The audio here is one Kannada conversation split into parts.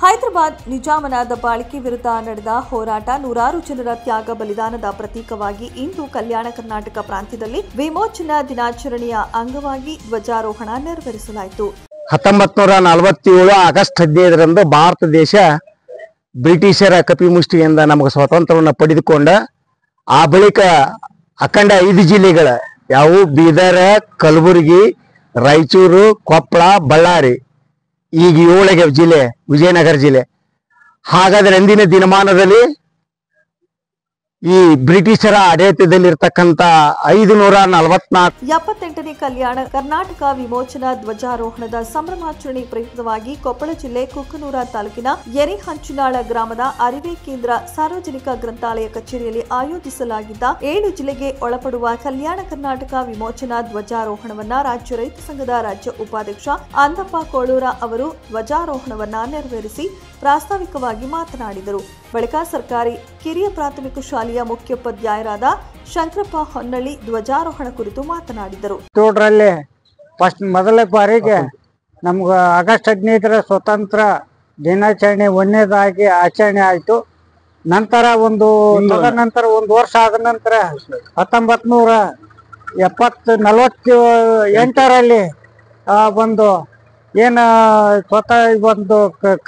ಹೈದರಾಬಾದ್ ನಿಜಾಮನ ದಬ್ಬಾಳಿಕೆ ವಿರುದ್ಧ ನಡೆದ ಹೋರಾಟ ನೂರಾರು ಜನರ ತ್ಯಾಗ ಬಲಿದಾನದ ಪ್ರತೀಕವಾಗಿ ಇಂದು ಕಲ್ಯಾಣ ಕರ್ನಾಟಕ ಪ್ರಾಂತ್ಯದಲ್ಲಿ ವಿಮೋಚನಾ ದಿನಾಚರಣೆಯ ಅಂಗವಾಗಿ ಧ್ವಜಾರೋಹಣ ನೆರವೇರಿಸಲಾಯಿತು. 1947 ಆಗಸ್ಟ್ 15ರಂದು ಭಾರತ ದೇಶ ಬ್ರಿಟಿಷರ ಕಪಿಮುಷ್ಟಿಯಿಂದ ನಮಗೆ ಸ್ವಾತಂತ್ರ್ಯವನ್ನು ಪಡೆದುಕೊಂಡ ಆ ಬಳಿಕ ಅಖಂಡ 5 ಜಿಲ್ಲೆಗಳ ಯಾವುವು ಬೀದರ್, ಕಲಬುರಗಿ, ರಾಯಚೂರು, ಕೊಪ್ಪಳ, ಬಳ್ಳಾರಿ, ಈಗ 7 ಜಿಲ್ಲೆ ವಿಜಯನಗರ ಜಿಲ್ಲೆ. ಹಾಗಾದ್ರೆ ಅಂದಿನ ದಿನಮಾನದಲ್ಲಿ ಈ ಬ್ರಿಟಿಷರ ಆಡಳಿತದಲ್ಲಿರ್ತಕ್ಕಂಥ 78ನೇ ಕಲ್ಯಾಣ ಕರ್ನಾಟಕ ವಿಮೋಚನಾ ಧ್ವಜಾರೋಹಣದ ಸಂಭ್ರಮಾಚರಣೆ ಪ್ರಯುಕ್ತವಾಗಿ ಕೊಪ್ಪಳ ಜಿಲ್ಲೆ ಕುಕ್ಕನೂರ ತಾಲೂಕಿನ ಯರಿಹಂಚಿನಾಳ ಗ್ರಾಮದ ಅರಿವೆ ಕೇಂದ್ರ ಸಾರ್ವಜನಿಕ ಗ್ರಂಥಾಲಯ ಕಚೇರಿಯಲ್ಲಿ ಆಯೋಜಿಸಲಾಗಿದ್ದ 7 ಜಿಲ್ಲೆಗೆ ಒಳಪಡುವ ಕಲ್ಯಾಣ ಕರ್ನಾಟಕ ವಿಮೋಚನಾ ಧ್ವಜಾರೋಹಣವನ್ನ ರಾಜ್ಯ ರೈತ ಸಂಘದ ರಾಜ್ಯ ಉಪಾಧ್ಯಕ್ಷ ಅಂದಪ್ಪ ಕೋಳೂರ ಅವರು ಧ್ವಜಾರೋಹಣವನ್ನ ನೆರವೇರಿಸಿ ಪ್ರಾಸ್ತಾವಿಕವಾಗಿ ಮಾತನಾಡಿದರು. ಬಳಿಕ ಸರ್ಕಾರಿ ಕಿರಿಯ ಪ್ರಾಥಮಿಕ ಶಾಲೆಯ ಮುಖ್ಯೋಪಾಧ್ಯಾಯರಾದ ಶಂಕರಪ್ಪ ಹೊನ್ನಳ್ಳಿ ಧ್ವಜಾರೋಹಣ ಕುರಿತು ಮಾತನಾಡಿದರು. ಮೊದಲ ಬಾರಿಗೆ ನಮ್ಗೆ ಆಗಸ್ಟ್ 15ರ ಸ್ವತಂತ್ರ ದಿನಾಚರಣೆ 1ನೇದಾಗಿ ಆಚರಣೆ ಆಯಿತು. ನಂತರ ಒಂದು ವರ್ಷ ಆದ ನಂತರ 1948ರಲ್ಲಿ ಒಂದು ಏನು ಸ್ವತಃ ಒಂದು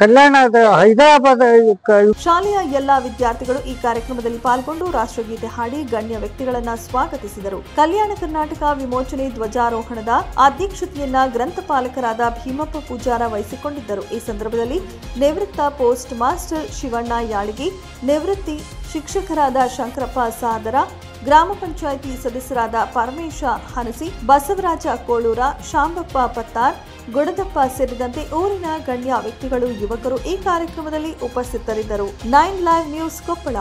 ಕಲ್ಯಾಣದ ಹೈದರಾಬಾದ್ ಶಾಲೆಯ ಎಲ್ಲಾ ವಿದ್ಯಾರ್ಥಿಗಳು ಈ ಕಾರ್ಯಕ್ರಮದಲ್ಲಿ ಪಾಲ್ಗೊಂಡು ರಾಷ್ಟ್ರಗೀತೆ ಹಾಡಿ ಗಣ್ಯ ವ್ಯಕ್ತಿಗಳನ್ನ ಸ್ವಾಗತಿಸಿದರು. ಕಲ್ಯಾಣ ಕರ್ನಾಟಕ ವಿಮೋಚನೆ ಧ್ವಜಾರೋಹಣದ ಅಧ್ಯಕ್ಷತೆಯನ್ನ ಗ್ರಂಥಪಾಲಕರಾದ ಭೀಮಪ್ಪ ಪೂಜಾರ ವಹಿಸಿಕೊಂಡಿದ್ದರು. ಈ ಸಂದರ್ಭದಲ್ಲಿ ನಿವೃತ್ತ ಪೋಸ್ಟ್ ಮಾಸ್ಟರ್ ಶಿವಣ್ಣ ಯಾಳಗಿ, ನಿವೃತ್ತಿ ಶಿಕ್ಷಕರಾದ ಶಂಕರಪ್ಪ ಸಾದರ, ಗ್ರಾಮ ಪಂಚಾಯಿತಿ ಸದಸ್ಯರಾದ ಪರಮೇಶ ಹನಸಿ, ಬಸವರಾಜ ಕೋಳೂರ, ಶಾಂಬಪ್ಪ ಪತ್ತಾರ್, ಗುಡದಪ್ಪ ಸೇರಿದಂತೆ ಊರಿನ ಗಣ್ಯ ವ್ಯಕ್ತಿಗಳು, ಯುವಕರು ಈ ಕಾರ್ಯಕ್ರಮದಲ್ಲಿ ಉಪಸ್ಥಿತರಿದ್ದರು. 9 ಲೈವ್ ನ್ಯೂಸ್ ಕೊಪ್ಪಳ.